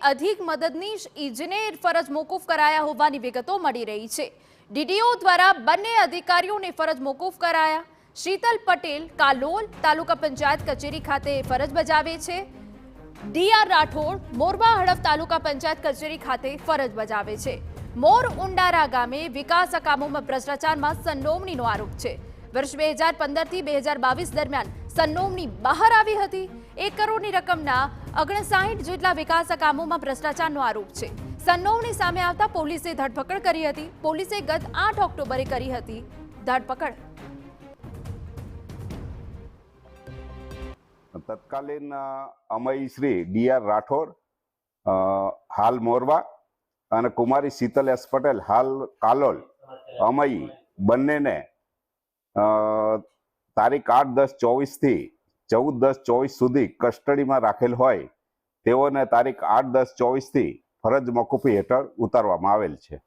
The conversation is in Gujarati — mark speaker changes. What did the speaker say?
Speaker 1: અધિક મદદનીશ ઇજનેર ફરજ મોકૂફ કરાયા હોવાની વિગતો મળી રહી છે। ડીડીઓ દ્વારા બંને અધિકારીઓને ફરજ મોકૂફ કરાયા। શીતલ પટેલ કાલોલ તાલુકા પંચાયત કચેરી ખાતે ફરજ બજાવે છે। ડીઆર રાઠોડ મોરવા હડફ તાલુકા પંચાયત કચેરી ખાતે ફરજ બજાવે છે। મોર ઉંડારા ગામે વિકાસ કામોમાં ભ્રષ્ટાચારમાં સંડોવણીનો આરોપ છે। વર્ષ 2015 થી 2022 દરમિયાન સંડોવણી બહાર આવી હતી। 1 કરોડની રકમના 59 જેટલા વિકાસ કામોમાં ભ્રષ્ટાચારનો આરોપ છે। સંડોવણી સામે આવતા પોલીસે ધરપકડ કરી હતી। પોલીસે ગત 8 ઓક્ટોબરે કરી હતી ધરપકડ।
Speaker 2: તત્કાલીન અમય શ્રી ડીઆર રાઠોડ હાલ મોરવા અને કુમારી શીતલ એસ પટેલ હાલ કાલોલ અમય બંનેને તારીખ 8-10-24 થી 14-10-24 સુધી કસ્ટડીમાં રાખેલ હોય તેઓને તારીખ 8-10-24 થી ફરજ મોકૂફી હેઠળ ઉતારવામાં આવેલ છે।